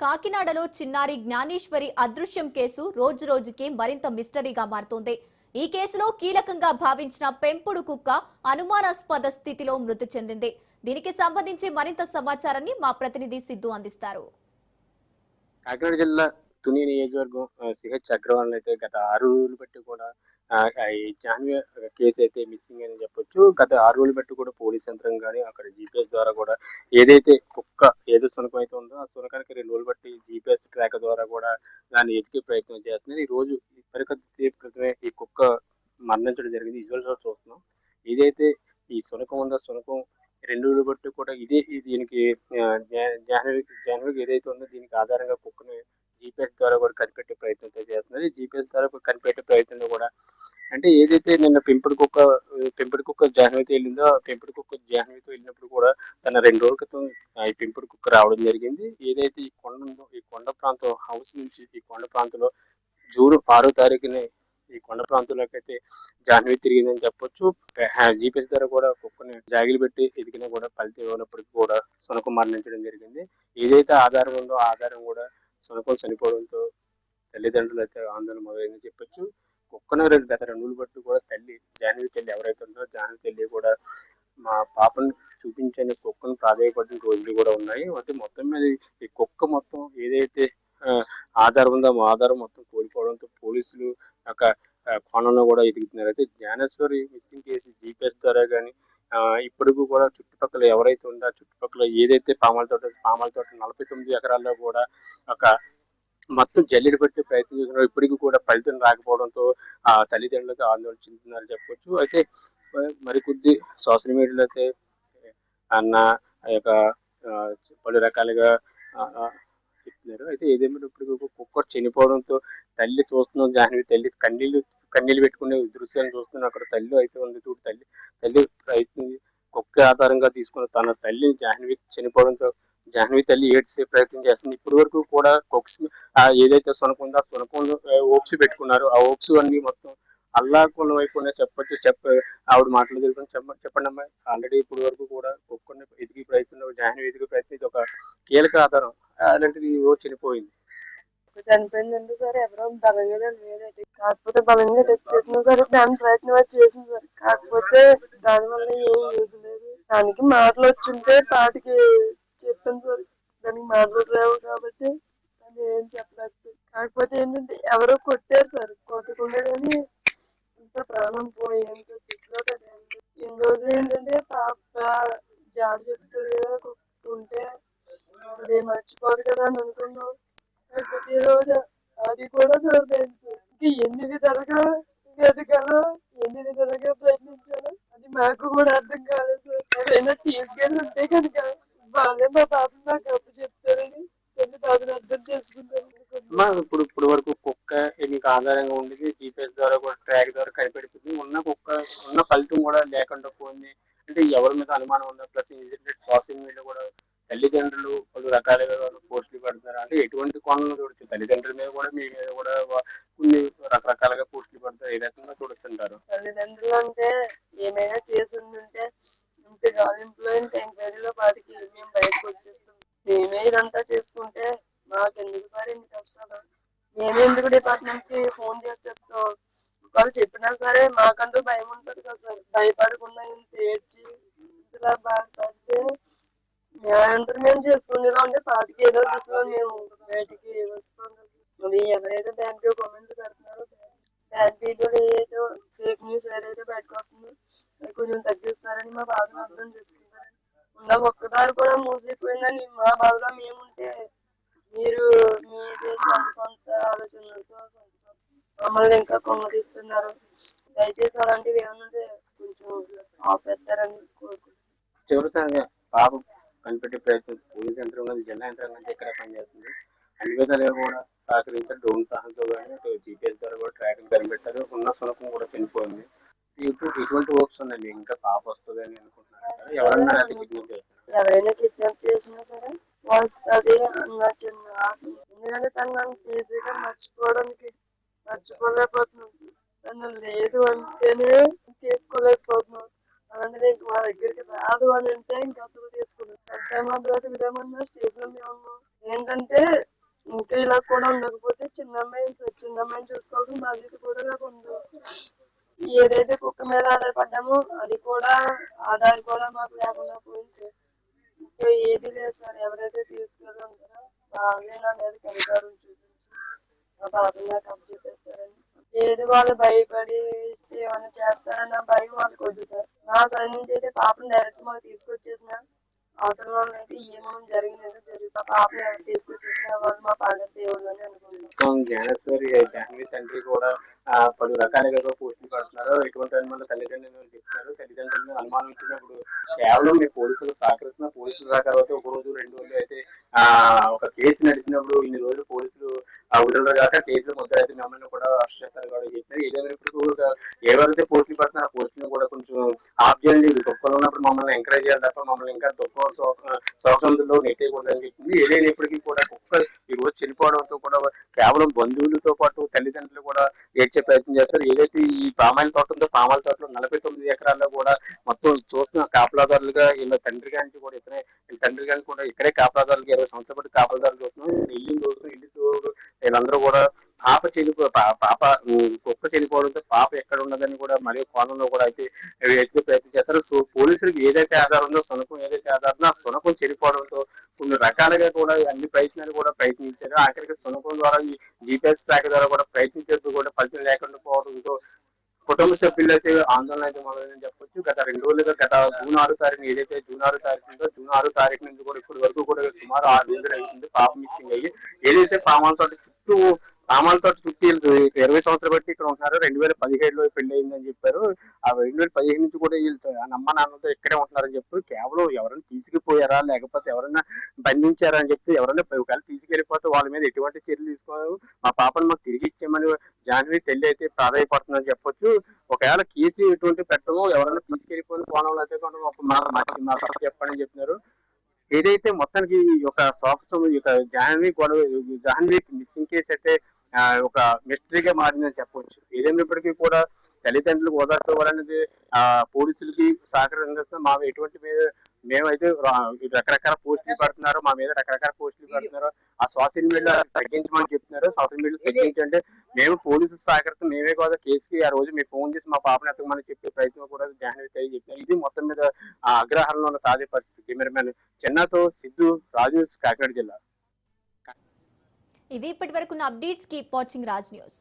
కాకినాడలో చిన్నారి జ్ఞానేశ్వరి అదృశ్యం కేసు రోజురోజుకి మరింత మిస్టరీగా మారుతోంది. ఈ కేసులో కీలకంగా భావించిన పెంపుడు కుక్క అనుమానాస్పద స్థితిలో మృతి చెందింది. దీనికి సంబంధించి మరింత సమాచారాన్ని మా ప్రతినిధి సిద్ధు అందిస్తారు. కాకినాడ జిల్లా తుని నియోజకవర్గం సిహెచ్ అగ్రవాల్ అయితే గత 6 రోజులు బట్టి కూడా ఈ జాన్వి కేసు అయితే మిస్సింగ్ అని చెప్పొచ్చు. గత 6 రోజులు బట్టి కూడా పోలీస్ యంత్రం కానీ అక్కడ జీపీఎస్ ద్వారా కూడా ఏదైతే కుక్క ఏదో శునకం అయితే ఉందో ఆ శునకానికి 2 రోజులు బట్టి జీపీఎస్ ట్రాక్ ద్వారా కూడా దాన్ని ఎతికే ప్రయత్నం చేస్తున్నారు. ఈ రోజు మరికొద్ది సేపు క్రితమే ఈ కుక్క మరణించడం జరిగింది. విజువల్స్ చూస్తున్నాం. ఏదైతే ఈ శునకం ఉందో శునకం 2 రోజులు బట్టి కూడా దీనికి జాహ్నవికి ఏదైతే ఉందో దీనికి ఆధారంగా కుక్కని జీపీఎస్ ద్వారా కూడా కనిపెట్టే ప్రయత్నం చేస్తున్నారు. ఈ జీపీఎస్ ద్వారా కనిపెట్టే ప్రయత్నంలో కూడా అంటే ఏదైతే నిన్న పెంపుడు కుక్క జాహ్నవితో వెళ్ళిందో ఆ పెంపుడు కుక్క జాహ్నవితో వెళ్ళినప్పుడు కూడా తన 2 రోజుల క్రితం ఈ పెంపుడు కుక్క రావడం జరిగింది. ఏదైతే ఈ కొండ ఉందో ఈ కొండ ప్రాంతం హౌస్ నుంచి ఈ కొండ ప్రాంతంలో జూన్ 6వ తారీఖుని ఈ కొండ ప్రాంతంలోకి అయితే జాహ్నవి తిరిగిందని చెప్పొచ్చు. జీపీఎస్ ద్వారా కూడా కుక్కని జాగిలు పెట్టి ఎదిగినా కూడా ఫలితం ఇవ్వనప్పటికీ కూడా శునకం మరణించడం జరిగింది. ఏదైతే ఆధారం ఉందో ఆ ఆధారం కూడా శునకం చనిపోవడంతో తల్లిదండ్రులు అయితే ఆందోళన మొదలైందని చెప్పొచ్చు. కుక్కను గత 2 రోజులు బట్టి కూడా జాహ్నవి తల్లి ఎవరైతే ఉందో జాహ్నవి తల్లి కూడా మా పాపను చూపించని కుక్కను ప్రాధాయపడిన రోజులు కూడా ఉన్నాయి. అయితే మొత్తం మీద ఈ కుక్క మొత్తం ఏదైతే ఆధారం ఉందో ఆ ఆధారం మొత్తం కోల్పోవడంతో పోలీసులు ఒక కోణంలో కూడా ఎదుగుతున్నారు. అయితే జ్ఞానేశ్వరి మిస్సింగ్ కేసు జీపీఎస్ ద్వారా కానీ ఇప్పటికీ కూడా చుట్టుపక్కల ఎవరైతే ఉందో చుట్టుపక్కల ఏదైతే పామాల తోట 49 ఎకరాల్లో కూడా ఒక మొత్తం జల్లెడ పెట్టి ప్రయత్నం చేస్తున్నారు. ఇప్పటికీ కూడా ఫలితం రాకపోవడంతో ఆ తల్లిదండ్రులతో ఆందోళన చెందుతున్నారని చెప్పొచ్చు. అయితే మరికొద్ది సోషల్ మీడియాలో అయితే అన్న ఆ యొక్క పలు రకాలుగా చెప్తున్నారు. అయితే ఏదేమైనప్పటికీ కుక్క చనిపోవడంతో తల్లి చూస్తున్నాం, జాహ్నవి తల్లి కన్నీళ్ళు పెట్టుకునే దృశ్యాన్ని చూస్తున్నాం. అక్కడ తల్లి అయితే ఉంది చూడు తల్లి ప్రయత్నం కుక్క ఆధారంగా తీసుకున్న తన తల్లి జాహ్నవి చనిపోవడంతో జాహ్నవి తల్లి ఏడ్చే ప్రయత్నం చేస్తుంది. ఇప్పటి వరకు కూడా కుక్స్ ఏదైతే శునకం ఉందో ఆ శునకంలో ఓప్స్ పెట్టుకున్నారు. ఆ ఓప్స్ అన్ని మొత్తం అల్లాకుల వైపు చెప్ప ఆవిడ మాటలు తెలుసుకుని చెప్పండి అమ్మాయి. ఆల్రెడీ ఇప్పటి వరకు కూడా కుక్కని ఎదిగే ప్రయత్నంలో జాహ్నవి ఎదిగే ప్రయత్నం ఇది ఒక కీలక ఆధారం. అలాంటిది ఈ రోజు చనిపోయింది. చనిపోయిందండి సార్. ఎవరో బలంగా లేదండి, కాకపోతే బలంగా టెస్ట్ చేసినా సరే దాని ప్రయత్నం అది చేసింది సార్. కాకపోతే దానివల్ల ఏం యూజ్ లేదు. దానికి మాటలు వచ్చింటే పాటికి చెప్పాను సార్. దానికి మాటలు రావు కాబట్టి అది ఏం చెప్పలేదు. కాకపోతే ఏంటంటే ఎవరో కొట్టారు సార్. కొట్టకుండా కానీ ఇంత ప్రాణం పోయేంత స్థితిలో కదండి. ఇన్ని రోజులు ఏంటంటే పాప జాబ్ చెప్తారు కదా ఉంటే అది మర్చిపోదు కదా అని అనుకున్నాం. ఈ రోజు అది కూడా చూడలేదు. ఎన్ని విధాలుగా ఎదగాలో ఎన్ని విధాలుగా ప్రయత్నించాలో అది మాకు కూడా అర్థం కాలేదు. ఏదైనా తీసుకెళ్ళి ఉంటే కనుక వాళ్ళే మా పాప నాకు అప్పు చెప్తారని కొన్ని బాధను అర్థం చేసుకుంటారు. ఇప్పుడు వరకు కుక్క మీకు ఆధారంగా ఉండేది జీపీఎస్ ద్వారా కూడా ట్రాక్ ద్వారా కనిపెడుతుంది. ఉన్న ఫలితం కూడా లేకుండా పోయింది. అంటే ఎవరి మీద అనుమానం ఉందా ప్లస్ సోషల్ మీడియా కూడా తల్లిదండ్రులు పలు రకాలుగా పోస్టులు పెడతారు. అంటే ఎటువంటి కోణంలో చూడొచ్చు తల్లిదండ్రుల మీద కూడా మీ మీద కూడా కొన్ని రకరకాలుగా పోస్టులు పెడతారు. ఏ రకంగా చూడుతుంటారు తల్లిదండ్రులు అంటే ఏమైనా చేసి ఉంటే ఇంత గాలింపులో ఇంత ఎంక్వైరీలో వాటికి మేము బయటకు వచ్చేస్తాం. మేమే ఇదంతా చేసుకుంటే మాకెందుకు సార్ ఇన్ని కష్టాలు? మేమే ఎందుకు డిపార్ట్మెంట్ కి ఫోన్ చేసి చెప్తాం? వాళ్ళు చెప్పినా సరే మాకంటూ భయం ఉంటుంది కదా సార్. భయపడకుండా ఇంత ఏడ్చి ఇంతలా బాధపడితే మేమంతా మేము చేసుకునేలా ఉంటే పాటికి ఏదో దృష్టిలో మేము బయటికి వస్తాం. అది ఎవరైతే బ్యాంక్ కామెంట్ పెడుతున్నారో బ్యాంక్ డీటెయిల్ ఏదైతే ఫేక్ న్యూస్ ఏదైతే బయటకు వస్తుందో అది కొంచెం తగ్గిస్తారని మా బాధను అర్థం చేసుకుంటారని ఉన్న ఒక్కదారి కూడా మూసిపోయిందని మా బాధలో మేముంటే మీరు మీది సొంత ఆలోచనలతో మమ్మల్ని ఇంకా కొమ్మరిస్తున్నారు. దయచేసి అలాంటివి ఏమన్నా కొంచెం ఆపేస్తారని కోరుకుంటున్నాను. చివరిసారిగా పాపం కనిపెట్టే ప్రయత్నం పోలీస్ యంత్రాంగం జిల్లా యంత్రాంగం ఇక్కడ పనిచేస్తుంది. అన్ని విధాలుగా కూడా సహకరించారు. డ్రోన్ సహాయంతో కానీ జీపీఎస్ ద్వారా కూడా ట్రాకింగ్ కనిపెట్టారు. ఉన్న శునకం కూడా చనిపోయింది. ఇటువంటి హోప్స్ ఉన్నాయి ఇంకా పాప వస్తుంది అని అనుకుంటున్నారు. ఎవరైనా కిడ్నాప్ చేసినా సరే వస్తుంది అన్న చిన్న ఆశ. ఎందుకంటే తను నన్ను ఈజీగా మర్చిపోలేకపోతున్నాను. తను లేదు అంటేనే చేసుకోలేకపోతున్నాను. అలాంటిది ఇంక మా దగ్గరికి రాదు అని అంటే ఇంక అసలు తీసుకున్నాం. అంటే మా బ్రతుకుదేమన్నా స్టేషన్ లో ఉన్నాం. ఏంటంటే ఇంకా ఇలా కూడా ఉండకపోతే చిన్నమ్మాయిని చూసుకోవాల్సిన బాధ్యత కూడా నాకు ఉంది. ఏదైతే కుక్క మీద ఆధారపడ్డామో అది కూడా ఆధార్ కూడా మాకు లేకుండా పోయింది. ఇంకా ఏది లేదు సార్. ఎవరైతే తీసుకెళ్ళి ఉంటారో వాళ్ళే నా మీద కనికారం చూపించి మా బాబుని నాకు అప్పచెప్పేస్తారని, ఏది వాళ్ళు భయపడి ఇస్తే ఏమైనా చేస్తారన్న భయం వాళ్ళకి వద్దు సార్. నా సైడ్ నుంచి అయితే పాపను డైరెక్ట్ మాకు తీసుకొచ్చేసిన అవతల వాళ్ళు అయితే ఏమేమి జరిగినదో జరిగితే పాపను ఎవరు తీసుకొచ్చేసిన వాళ్ళు మా పాద దేవుళ్ళు అని అనుకుంటున్నాం. జ్ఞానేశ్వరి జాహ్నవి తండ్రి కూడా పలు రకాలుగా పోస్టులు పడుతున్నారు. ఎటువంటి అనుమానం తల్లిదండ్రులు చెప్తున్నారు. తల్లిదండ్రులను అనుమానం ఇచ్చినప్పుడు కేవలం మీ పోలీసులు సహకరిస్తున్న పోలీసులు సహకారంతో ఒక రోజు 2 రోజులు అయితే ఒక కేసు నడిచినప్పుడు ఇన్ని రోజులు పోలీసులు వదలరు కాక కేసులు మొత్తం అయితే మమ్మల్ని కూడా అరెస్ట్ చేస్తారు కూడా చెప్పారు. ఏదైనా ఎవరైతే పోస్టులు పడుతున్నారో ఆ పోస్టులను కూడా కొంచెం ఆఫ్ చేయండి. దుఃఖంలో ఉన్నప్పుడు మమ్మల్ని ఎంకరేజ్ చేయాలి తప్ప మమ్మల్ని ఇంకా దుఃఖం శోకంలో నెట్టేయకూడదని చెప్పింది. ఏదైనా ఇప్పటికీ కూడా కుక్క ఈ రోజు చనిపోవడంతో కూడా కేవలం బంధువులతో పాటు తల్లిదండ్రులు కూడా ఏడ్చే ప్రయత్నం చేస్తారు. ఏదైతే ఈ పామాయిల తోట ఉందో పామాయిల తోటలో 49 ఎకరాల్లో కూడా మొత్తం చూస్తున్న కాపలాదారులుగా వీళ్ళ తండ్రి గారికి కూడా ఇక్కడే తండ్రి గారికి కూడా ఇక్కడే కాపలాదారులుగా 20 సంవత్సరాల పాటు కాపలాదారులు చూస్తున్నాం. ఇల్లు తోడు వీళ్ళందరూ కూడా పాప కుక్క చనిపోవడంతో పాప ఎక్కడ ఉన్నదని కూడా మరీ కోణంలో కూడా అయితే ఎత్తుకే ప్రయత్నం చేస్తారు. సో పోలీసులకు ఏదైతే ఆధారం ఉందో శునకం ఏదైతే ఆధారం ఆ శునకం చనిపోవడంతో కొన్ని రకాలుగా కూడా అన్ని ప్రయత్నాలు కూడా ప్రయత్నించారు. ఆఖరికి శునకం ద్వారా ఈ GPS ట్రాక్ ద్వారా కూడా ప్రయత్నించేందుకు కూడా ఫలితం లేకుండా పోవడంతో కుటుంబ సభ్యులు అయితే ఆందోళన అయితే మొదలైందని చెప్పొచ్చు. గత 2 రోజులుగా గత జూన్ 6 తారీఖున ఏదైతే జూన్ 6 తారీఖు ఉందో జూన్ 6 తారీఖు నుంచి కూడా ఇప్పటి వరకు కూడా సుమారు 6 రోజులు అవుతుంది పాప మిస్సింగ్ అయ్యి. ఏదైతే పామాలతో చుట్టూ 20 సంవత్సరాలు బట్టి ఇక్కడ ఉంటున్నారు. 2017లో పెళ్లి అయిందని చెప్పారు. ఆ 2015 నుంచి కూడా వీళ్ళు అమ్మ నాన్నతో ఇక్కడే ఉంటున్నారని చెప్పి కేవలం ఎవరైనా తీసుకుపోయారా లేకపోతే ఎవరైనా బంధించారా అని చెప్పి ఎవరైనా ఒకవేళ తీసుకెళ్లిపోతే వాళ్ళ మీద ఎటువంటి చర్యలు తీసుకోవాలి, మా పాపను మాకు తిరిగి ఇచ్చేయమని జాహ్నవి తల్లి అయితే ప్రాధాయపడుతుందని చెప్పొచ్చు. ఒకవేళ కేసు ఎటువంటి పెట్టడము ఎవరైనా తీసుకెళ్లిపోయిన కోణంలో అయితే మాకు చెప్పండి చెప్తున్నారు. ఏదైతే మొత్తానికి ఒక జాహ్నవి మిస్సింగ్ కేసు అయితే ఒక మిస్టరీగా మారిందని చెప్పవచ్చు. ఏదైనప్పటికీ కూడా తల్లిదండ్రులకు ఓదార్చుకోవాలనేది పోలీసులకి సహకరించిన మా ఎటువంటి మేమైతే రకరకాల పోస్టులు పెడుతున్నారు, మా మీద రకరకాల పోస్టులు పెడుతున్నారు. ఆ సోషల్ మీడియా తగ్గించమని చెప్తున్నారు. సోషల్ మీడియా తగ్గించంటే మేము పోలీసులు సహకరిస్తాం, మేమే కదా కేసుకి ఆ రోజు మీరు ఫోన్ చేసి మా పాపను ఎత్తమని చెప్పే ప్రయత్నం కూడా జాహ్నవి తల్లి చెప్పినారు. ఇది మొత్తం మీద అగ్రహారంలో ఉన్న తాజా పరిస్థితి. కెమెరామెన్ చెన్నాతో సిద్ధు, రాజు, కాకినాడ జిల్లా. ఇవి ఇప్పటి వరకు updates. Keep watching Raj news.